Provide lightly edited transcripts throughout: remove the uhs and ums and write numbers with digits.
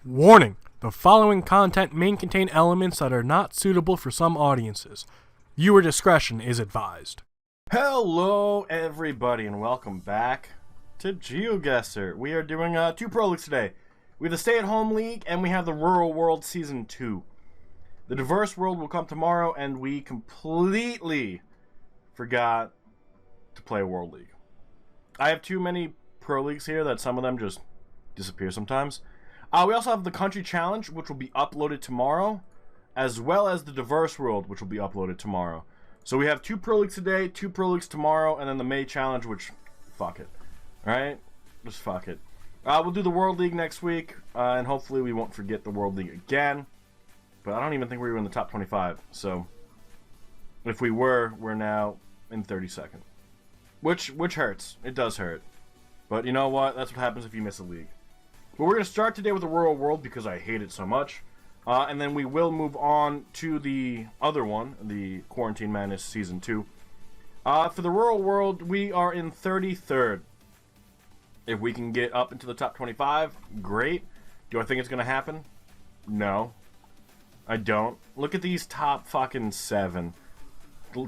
Warning: the following content may contain elements that are not suitable for some audiences. Viewer discretion is advised. Hello everybody and welcome back to Geoguessr. We are doing two Pro Leagues today. We have the Stay at Home League and we have the Rural World Season 2. The Diverse World will come tomorrow and we completely forgot to play a World League. I have too many Pro Leagues here that some of them just disappear sometimes. We also have the Country Challenge, which will be uploaded tomorrow, as well as the Diverse World, which will be uploaded tomorrow. So we have two Pro Leagues today, two Pro Leagues tomorrow, and then the May Challenge, which, fuck it. Alright? Just fuck it. We'll do the World League next week, and hopefully we won't forget the World League again. But I don't even think we were in the top 25, so if we were, we're now in 32nd. Which hurts. It does hurt. But you know what? That's what happens if you miss a league. But we're going to start today with the Rural World because I hate it so much. And then we will move on to the other one, the Quarantine Madness Season 2. For the Rural World, we are in 33rd. If we can get up into the top 25, great. Do I think it's going to happen? No. I don't. Look at these top fucking 7.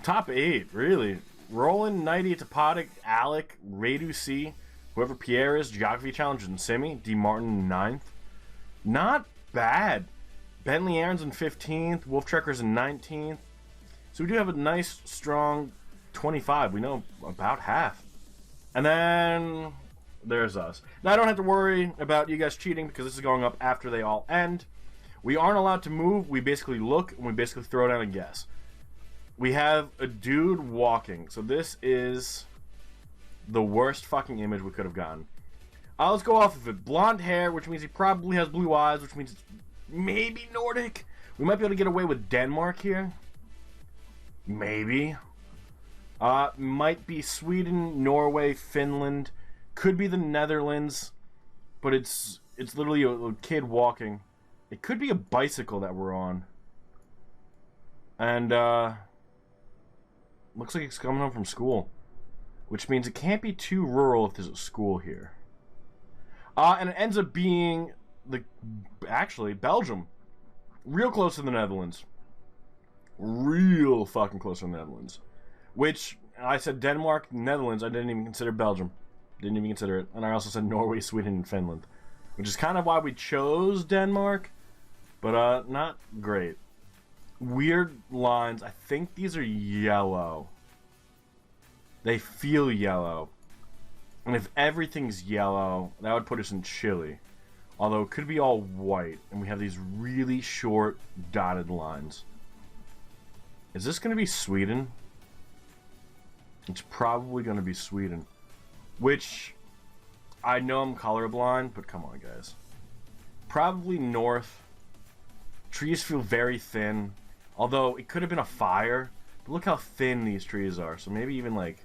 Top 8, really. Roland, Nighty, Topodic, Alec, Radu C, whoever Pierre is, Geography Challenge, and Simi, D. Martin 9th. Not bad. Bentley Aaron's in 15th, Wolf Trekker's in 19th. So we do have a nice, strong 25. We know about half. And then there's us. Now I don't have to worry about you guys cheating because this is going up after they all end. We aren't allowed to move. We basically look and we basically throw down a guess. We have a dude walking. So this is the worst fucking image we could have gotten. Let's go off of it. Blonde hair, which means he probably has blue eyes, which means it's maybe Nordic. We might be able to get away with Denmark here. Maybe. Might be Sweden, Norway, Finland. Could be the Netherlands. But it's literally a kid walking. It could be a bicycle that we're on. And, looks like he's coming home from school. Which means it can't be too rural if there's a school here. And it ends up being actually Belgium. Real close to the Netherlands. Real fucking close to the Netherlands. Which, I said Denmark, Netherlands, I didn't even consider Belgium. Didn't even consider it. And I also said Norway, Sweden, and Finland. Which is kind of why we chose Denmark. But, not great. Weird lines. I think these are yellow. They feel yellow. And if everything's yellow, that would put us in Chile. Although it could be all white. And we have these really short dotted lines. Is this going to be Sweden? It's probably going to be Sweden. Which, I know I'm colorblind, but come on guys. Probably north. Trees feel very thin. Although it could have been a fire. But look how thin these trees are. So maybe even like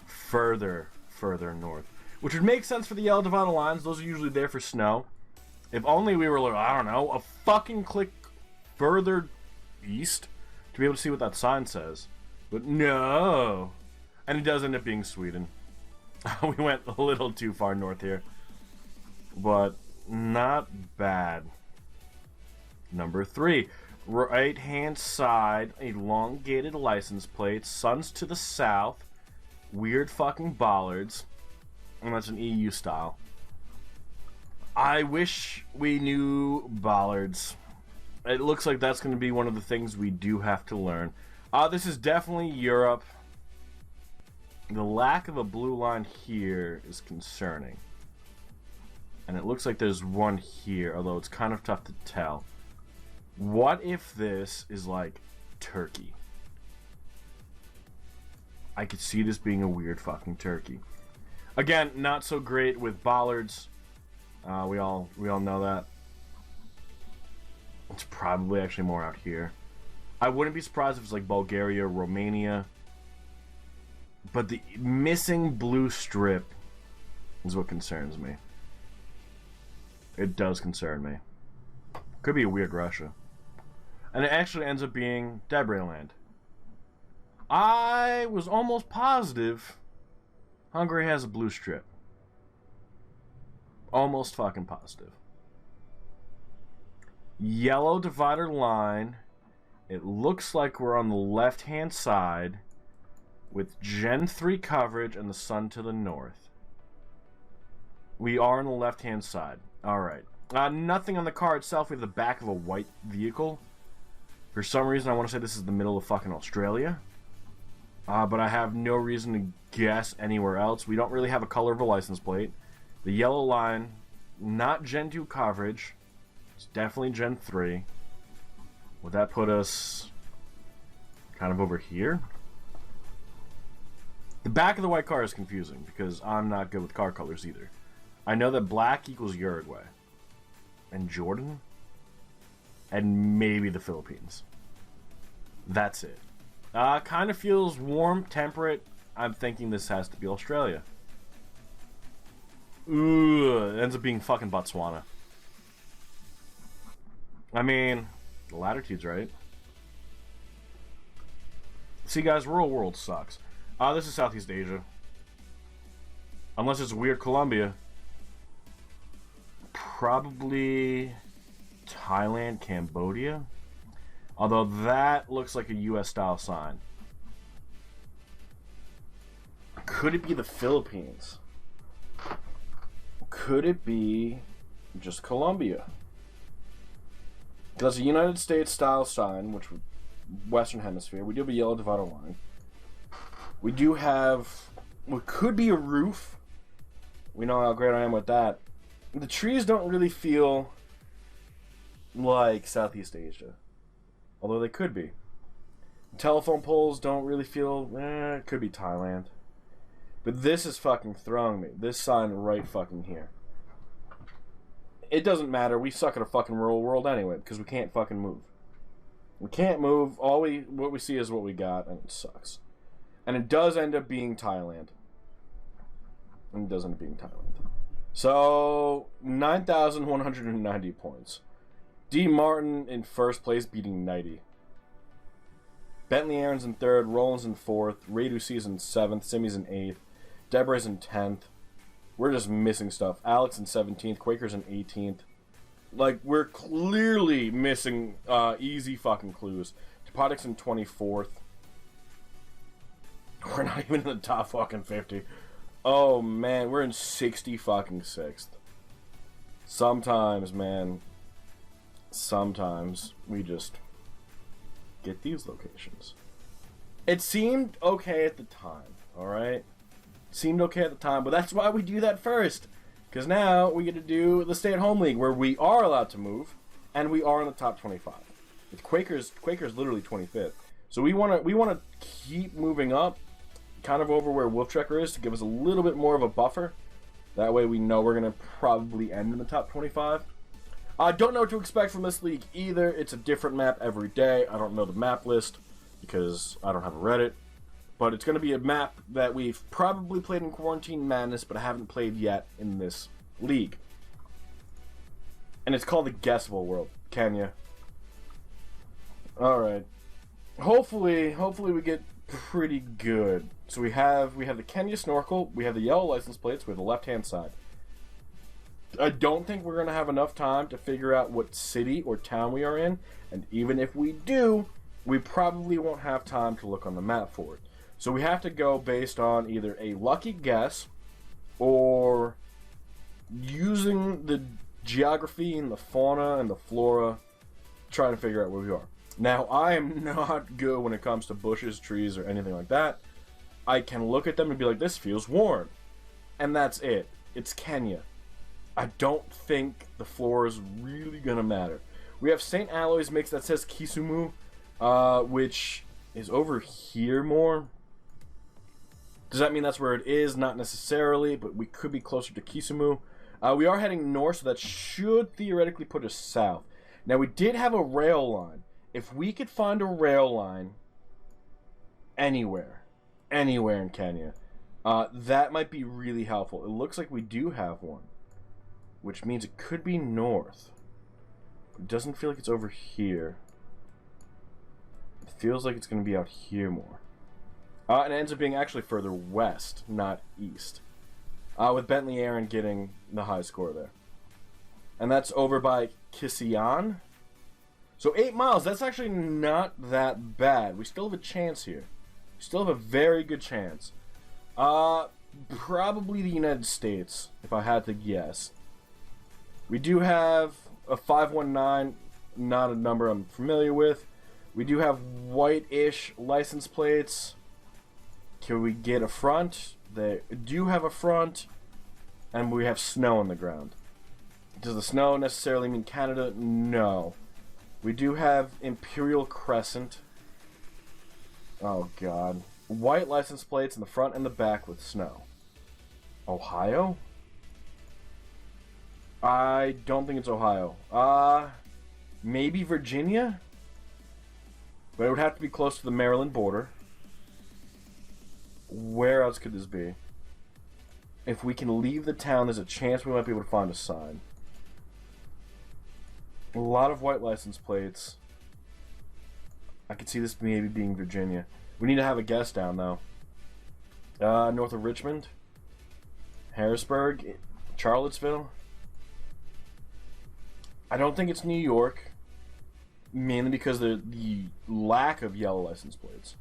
further north. Which would make sense for the yellow divided lines. Those are usually there for snow. If only we were like, I don't know, a fucking click further east to be able to see what that sign says. But no. And it does end up being Sweden. We went a little too far north here. But not bad. Number 3. Right hand side, elongated license plate, suns to the south, weird fucking bollards, and that's an EU style. I wish we knew bollards. It looks like that's going to be one of the things we do have to learn. This is definitely Europe. The lack of a blue line here is concerning. And it looks like there's one here, although it's kind of tough to tell. What if this is like Turkey? I could see this being a weird fucking Turkey. Again, not so great with bollards. We all know that. It's probably actually more out here. I wouldn't be surprised if it's like Bulgaria, Romania. But the missing blue strip is what concerns me. It does concern me. Could be a weird Russia. And it actually ends up being Debray Land. I was almost positive Hungary has a blue strip. Almost fucking positive. Yellow divider line. It looks like we're on the left-hand side with Gen 3 coverage and the sun to the north. We are on the left-hand side. Alright. Nothing on the car itself. We have the back of a white vehicle. For some reason, I want to say this is the middle of fucking Australia. But I have no reason to guess anywhere else. We don't really have a color of a license plate. The yellow line, not Gen 2 coverage. It's definitely Gen 3. Would that put us kind of over here? The back of the white car is confusing because I'm not good with car colors either. I know that black equals Uruguay. And Jordan. And maybe the Philippines. That's it. Kind of feels warm, temperate. I'm thinking this has to be Australia. Ooh, it ends up being fucking Botswana. I mean, the latitude's right. See, guys, rural world sucks. This is Southeast Asia. Unless it's weird Colombia. Probably Thailand, Cambodia. Although that looks like a US style sign. Could it be the Philippines? Could it be just Colombia? Because a United States style sign, which would Western Hemisphere, we do have a yellow divider line. We do have what could be a roof. We know how great I am with that. The trees don't really feel like Southeast Asia. Although they could be. The telephone poles don't really feel... it could be Thailand. But this is fucking throwing me. This sign right fucking here. It doesn't matter. We suck at a fucking rural world anyway. Because we can't fucking move. We can't move. What we see is what we got. And it sucks. And it does end up being Thailand. And it does end up being Thailand. So, 9,190 points. D. Martin in first place, beating 90. Bentley Aaron's in third, Rollins in fourth, Rayducey's in seventh, Simi's in eighth, Deborah's in 10th. We're just missing stuff. Alex in 17th, Quaker's in 18th. Like, we're clearly missing easy fucking clues. Topodic's in 24th. We're not even in the top fucking 50. Oh, man, we're in 60 fucking 6th. Sometimes, man... Sometimes we just get these locations. It seemed okay at the time, alright? Seemed okay at the time, but that's why we do that first. Because now we get to do the stay-at-home league, where we are allowed to move, and we are in the top 25. With Quaker's literally 25th. So we want to keep moving up, kind of over where Wolftrekker is, to give us a little bit more of a buffer. That way we know we're going to probably end in the top 25. I don't know what to expect from this league either. It's a different map every day. I don't know the map list because I don't have a Reddit. But it's going to be a map that we've probably played in Quarantine Madness, but I haven't played yet in this league. And it's called the Guessable World, Kenya. Alright. Hopefully we get pretty good. So we have the Kenya snorkel, we have the yellow license plates, we have the left-hand side. I don't think we're going to have enough time to figure out what city or town we are in, and even if we do, we probably won't have time to look on the map for it. So we have to go based on either a lucky guess, or using the geography and the fauna and the flora, trying to figure out where we are. Now, I am not good when it comes to bushes, trees, or anything like that. I can look at them and be like, this feels warm. And that's it. It's Kenya. I don't think the flora is really going to matter. We have St. Aloy's mix that says Kisumu, which is over here more. Does that mean that's where it is? Not necessarily, but we could be closer to Kisumu. We are heading north, so that should theoretically put us south. Now, we did have a rail line. If we could find a rail line anywhere in Kenya, that might be really helpful. It looks like we do have one, which means it could be north. It doesn't feel like it's over here. It feels like it's going to be out here more. And it ends up being actually further west, not east. With Bentley Aaron getting the high score there. And that's over by Kisian. So 8 miles, that's actually not that bad. We still have a chance here. We still have a very good chance. Probably the United States, if I had to guess. We do have a 519, not a number I'm familiar with. We do have white-ish license plates. Can we get a front? They do have a front. And we have snow on the ground. Does the snow necessarily mean Canada? No. We do have Imperial Crescent. Oh, God. White license plates in the front and the back with snow. Ohio? I don't think it's Ohio. Maybe Virginia? But it would have to be close to the Maryland border. Where else could this be? If we can leave the town, there's a chance we might be able to find a sign. A lot of white license plates. I could see this maybe being Virginia. We need to have a guess down, though. North of Richmond? Harrisburg? Charlottesville? I don't think it's New York. Mainly because of the lack of yellow license plates.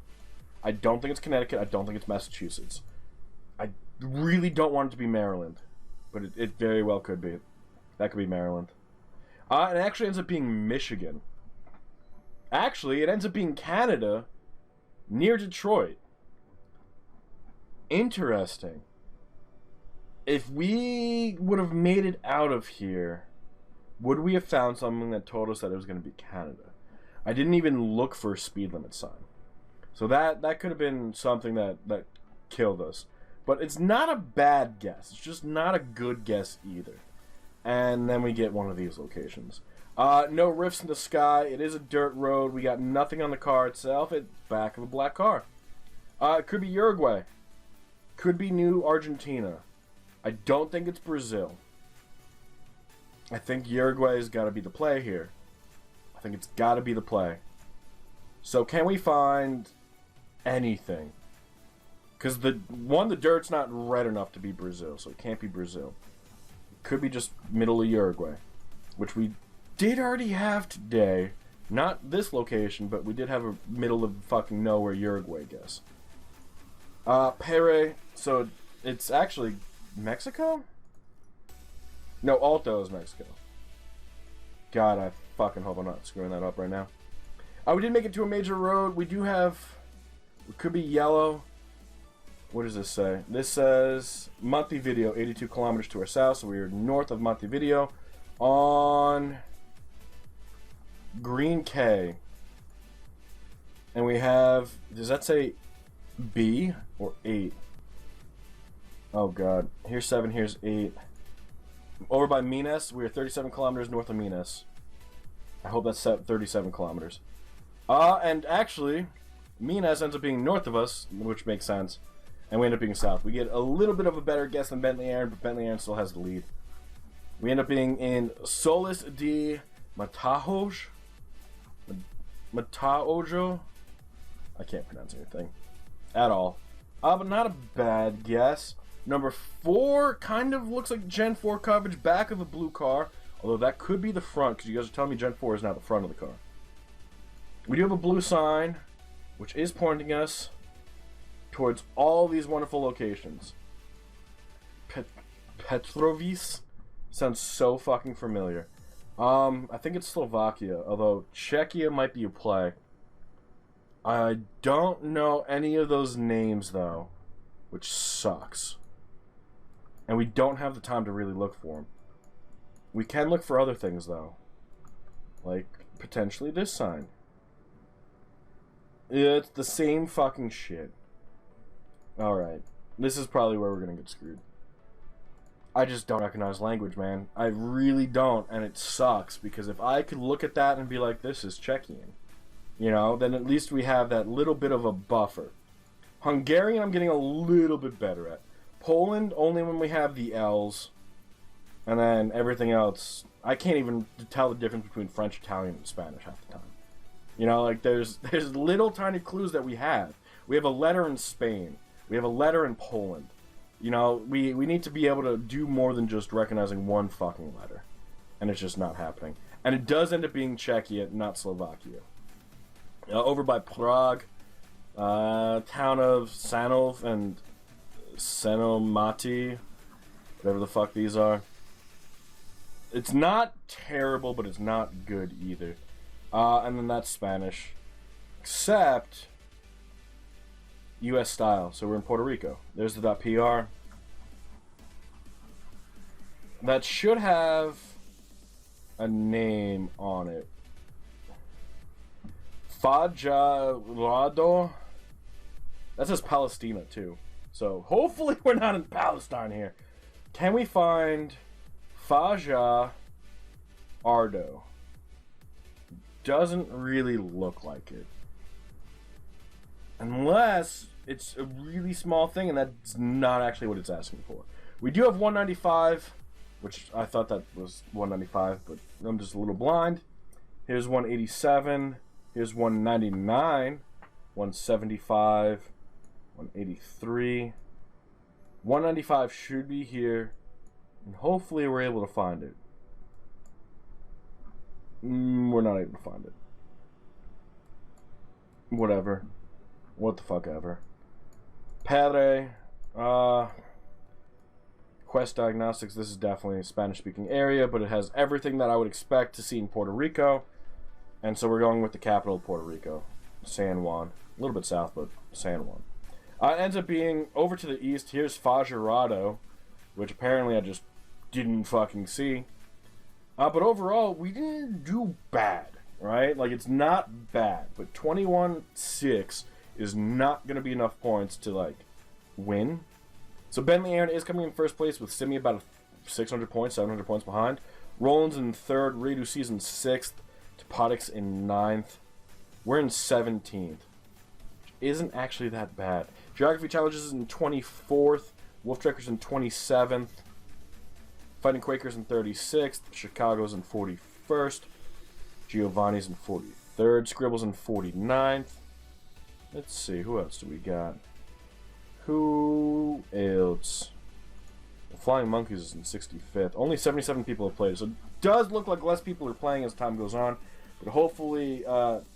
I don't think it's Connecticut. I don't think it's Massachusetts. I really don't want it to be Maryland. But it very well could be. That could be Maryland. It actually ends up being Michigan. Actually, it ends up being Canada near Detroit. Interesting. If we would have made it out of here, would we have found something that told us that it was going to be Canada? I didn't even look for a speed limit sign. So that could have been something that killed us. But it's not a bad guess. It's just not a good guess either. And then we get one of these locations. No rifts in the sky. It is a dirt road. We got nothing on the car itself. It's back of a black car. It could be Uruguay. Could be New Argentina. I don't think it's Brazil. I think Uruguay's got to be the play here. I think it's got to be the play. So can we find anything? Because the dirt's not red enough to be Brazil, so it can't be Brazil. It could be just middle of Uruguay, which we did already have today. Not this location, but we did have a middle of fucking nowhere Uruguay guess. Pere, so it's actually Mexico? No, Alto is Mexico. God, I fucking hope I'm not screwing that up right now. We did make it to a major road. We do have... It could be yellow. What does this say? This says Montevideo, 82 kilometers to our south. So we are north of Montevideo on Green K. And we have... Does that say B or 8? Oh, God. Here's 7, here's 8. Over by Minas, we are 37 kilometers north of Minas. I hope that's 37 kilometers. And actually, Minas ends up being north of us, which makes sense. And we end up being south. We get a little bit of a better guess than Bentley Aaron, but Bentley Aaron still has the lead. We end up being in Solis de Matajos. Mataojo? I can't pronounce anything at all. But not a bad guess. Number 4 kind of looks like Gen 4 coverage, back of a blue car. Although that could be the front, because you guys are telling me Gen 4 is not the front of the car. We do have a blue sign, which is pointing us towards all these wonderful locations. Petrovice sounds so fucking familiar. I think it's Slovakia, although Czechia might be a play. I don't know any of those names, though, which sucks. And we don't have the time to really look for them. We can look for other things, though. Like, potentially this sign. It's the same fucking shit. Alright. This is probably where we're gonna get screwed. I just don't recognize language, man. I really don't, and it sucks, because if I could look at that and be like, this is Czechian, you know, then at least we have that little bit of a buffer. Hungarian, I'm getting a little bit better at. Poland, only when we have the L's. And then everything else, I can't even tell the difference between French, Italian, and Spanish half the time. You know, like, there's little tiny clues that we have. We have a letter in Spain. We have a letter in Poland. You know, we need to be able to do more than just recognizing one fucking letter. And it's just not happening. And it does end up being Czechia, not Slovakia. Over by Prague, town of Sanov and Senomati, whatever the fuck these are. It's not terrible, but it's not good either. And then that's Spanish. Except US style, so we're in Puerto Rico. There's the .pr. That should have a name on it. Fajardo. That says Palestina too. So hopefully we're not in Palestine here. Can we find Fajardo? Doesn't really look like it. Unless it's a really small thing and that's not actually what it's asking for. We do have 195, which I thought that was 195, but I'm just a little blind. Here's 187. Here's 199. 175. 183. 195 should be here. And hopefully we're able to find it. We're not able to find it. Whatever. What the fuck ever. Padre. Quest Diagnostics. This is definitely a Spanish-speaking area, but it has everything that I would expect to see in Puerto Rico. And so we're going with the capital of Puerto Rico. San Juan. A little bit south, but San Juan. It ends up being over to the east. Here's Fajardo, which apparently I just didn't fucking see. But overall, we didn't do bad, right? Like, it's not bad. But 21-6 is not going to be enough points to, like, win. So Bentley Aaron is coming in first place with Simi about 600 points, 700 points behind. Roland's in third. Redu C's in sixth. Topotix in ninth. We're in 17th. Which isn't actually that bad. Geography Challenges is in 24th. Wolf Trekkers in 27th. Fighting Quakers in 36th. Chicago's in 41st. Giovanni's in 43rd. Scribble's in 49th. Let's see, who else do we got? Who else? Flying Monkeys is in 65th. Only 77 people have played, so it does look like less people are playing as time goes on. But hopefully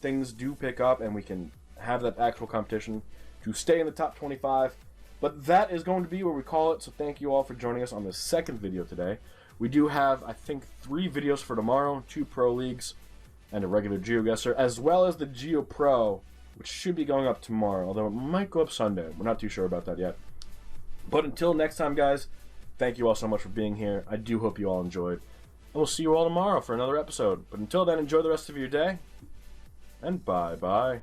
things do pick up and we can have that actual competition to stay in the top 25. But that is going to be where we call it, so thank you all for joining us on the second video today. We do have, I think, 3 videos for tomorrow, 2 Pro Leagues and a regular Geoguessr, as well as the Geo Pro, which should be going up tomorrow, although it might go up Sunday. We're not too sure about that yet. But until next time, guys, thank you all so much for being here. I do hope you all enjoyed. And we'll see you all tomorrow for another episode. But until then, enjoy the rest of your day, and bye-bye.